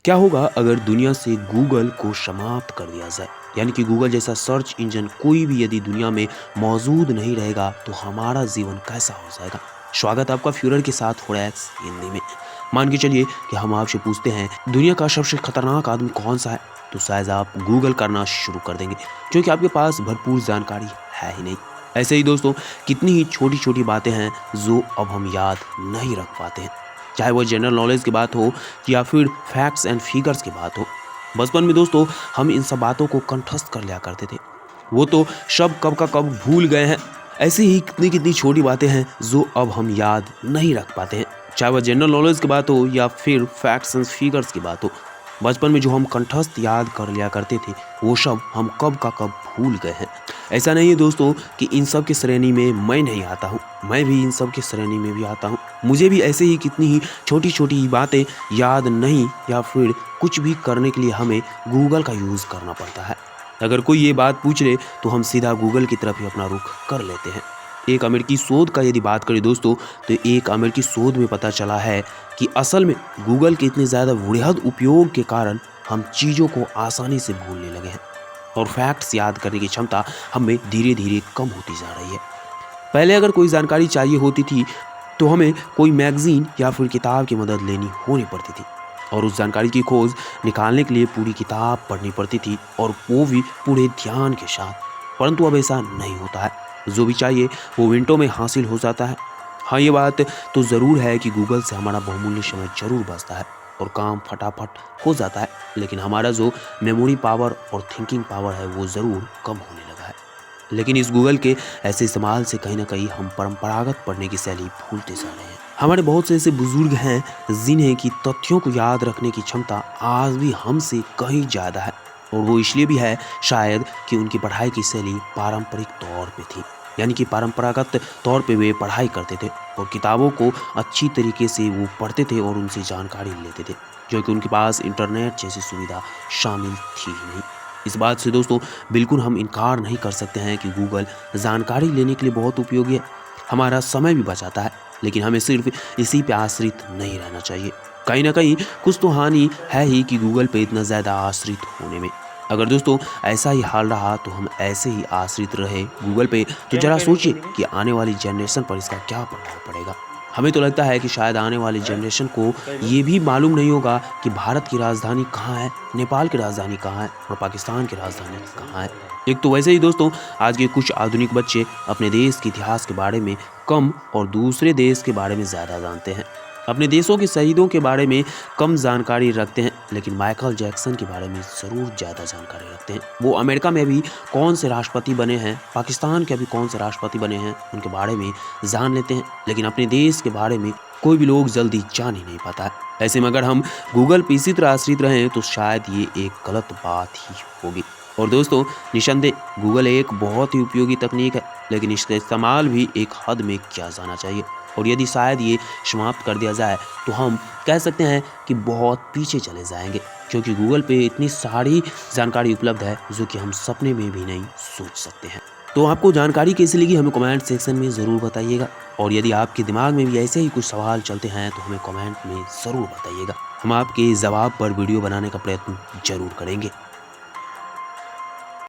क्या होगा अगर दुनिया से गूगल को समाप्त कर दिया जाए? यानी कि गूगल जैसा सर्च इंजन कोई भी यदि दुनिया में मौजूद नहीं रहेगा तो हमारा जीवन कैसा हो जाएगा? स्वागत है आपका फ्यूरर के साथ फॉरेक्स हिंदी में। मान के चलिए कि हम आपसे पूछते हैं दुनिया का सबसे खतरनाक आदमी कौन सा है, तो शायद आप गूगल करना शुरू कर देंगे क्योंकि आपके पास भरपूर जानकारी है ही नहीं। ऐसे ही दोस्तों कितनी ही छोटी छोटी बातें हैं जो अब हम याद नहीं रख पाते हैं, चाहे वो जनरल नॉलेज की बात हो या फिर फैक्ट्स एंड फिगर्स की बात हो। बचपन में दोस्तों हम इन सब बातों को कंठस्थ कर लिया करते थे, वो तो सब कब का कब भूल गए हैं। ऐसी ही कितनी कितनी छोटी बातें हैं जो अब हम याद नहीं रख पाते हैं, चाहे वह जनरल नॉलेज की बात हो या फिर फैक्ट्स एंड फिगर्स की बात हो। बचपन में जो हम कंठस्थ याद कर लिया करते थे वो सब हम कब का कब भूल गए हैं। ऐसा नहीं है दोस्तों कि इन सब की श्रेणी में मैं नहीं आता हूँ, मैं भी इन सब की श्रेणी में भी आता हूँ। मुझे भी ऐसे ही कितनी ही छोटी छोटी बातें याद नहीं या फिर कुछ भी करने के लिए हमें गूगल का यूज़ करना पड़ता है। अगर कोई ये बात पूछ ले तो हम सीधा गूगल की तरफ ही अपना रुख कर लेते हैं। एक अमेरिकी शोध का यदि बात करें दोस्तों, तो एक अमेरिकी शोध में पता चला है कि असल में गूगल के इतने ज़्यादा वृहद उपयोग के कारण हम चीज़ों को आसानी से भूलने लगे हैं और फैक्ट्स याद करने की क्षमता हमें धीरे धीरे कम होती जा रही है। पहले अगर कोई जानकारी चाहिए होती थी तो हमें कोई मैगजीन या फिर किताब की मदद लेनी होनी पड़ती थी और उस जानकारी की खोज निकालने के लिए पूरी किताब पढ़नी पड़ती थी और वो भी पूरे ध्यान के साथ। परंतु अब ऐसा नहीं होता है, जो भी चाहिए वो मिनटों में हासिल हो जाता है। हाँ, ये बात तो ज़रूर है कि गूगल से हमारा बहुमूल्य समय जरूर बचता है और काम फटाफट हो जाता है, लेकिन हमारा जो मेमोरी पावर और थिंकिंग पावर है वो ज़रूर कम होने लगा है। लेकिन इस गूगल के ऐसे इस्तेमाल से कहीं ना कहीं हम परंपरागत पढ़ने की शैली भूलते जा रहे हैं। हमारे बहुत से ऐसे बुजुर्ग हैं जिन्हें कि तथ्यों को याद रखने की क्षमता आज भी हमसे कहीं ज़्यादा है और वो इसलिए भी है शायद कि उनकी पढ़ाई की शैली पारंपरिक तौर पे थी, यानी कि परंपरागत तौर पे वे पढ़ाई करते थे और किताबों को अच्छी तरीके से वो पढ़ते थे और उनसे जानकारी लेते थे, जो कि उनके पास इंटरनेट जैसी सुविधा शामिल थी ही नहीं। इस बात से दोस्तों बिल्कुल हम इनकार नहीं कर सकते हैं कि गूगल जानकारी लेने के लिए बहुत उपयोगी है, हमारा समय भी बचाता है, लेकिन हमें सिर्फ इसी पे आश्रित नहीं रहना चाहिए। कहीं ना कहीं कुछ तो हानि है ही कि गूगल पे इतना ज़्यादा आश्रित होने में। अगर दोस्तों ऐसा ही हाल रहा तो हम ऐसे ही आश्रित रहे गूगल पे, तो जरा सोचिए कि आने वाली जनरेशन पर इसका क्या प्रभाव पड़ेगा। हमें तो लगता है कि शायद आने वाली जनरेशन को ये भी मालूम नहीं होगा कि भारत की राजधानी कहाँ है, नेपाल की राजधानी कहाँ है और पाकिस्तान की राजधानी कहाँ है। एक तो वैसे ही दोस्तों आज के कुछ आधुनिक बच्चे अपने देश के इतिहास के बारे में कम और दूसरे देश के बारे में ज़्यादा जानते हैं, अपने देशों के शहीदों के बारे में कम जानकारी रखते हैं, लेकिन माइकल जैक्सन के बारे में ज़रूर ज़्यादा जानकारी रखते हैं। वो अमेरिका में भी कौन से राष्ट्रपति बने हैं, पाकिस्तान के अभी कौन से राष्ट्रपति बने हैं उनके बारे में जान लेते हैं, लेकिन अपने देश के बारे में कोई भी लोग जल्दी जान ही नहीं पाता है। ऐसे में अगर हम गूगल पे इसी तरह आश्रित रहें तो शायद ये एक गलत बात ही होगी। और दोस्तों निसंदेह गूगल एक बहुत ही उपयोगी तकनीक है, लेकिन इसका इस्तेमाल भी एक हद में किया जाना चाहिए और यदि शायद ये समाप्त कर दिया जाए तो हम कह सकते हैं कि बहुत पीछे चले जाएंगे, क्योंकि गूगल पे इतनी सारी जानकारी उपलब्ध है जो कि हम सपने में भी नहीं सोच सकते हैं। तो आपको जानकारी कैसी लगी हमें कमेंट सेक्शन में ज़रूर बताइएगा और यदि आपके दिमाग में भी ऐसे ही कुछ सवाल चलते हैं तो हमें कमेंट में ज़रूर बताइएगा, हम आपके जवाब पर वीडियो बनाने का प्रयत्न जरूर करेंगे।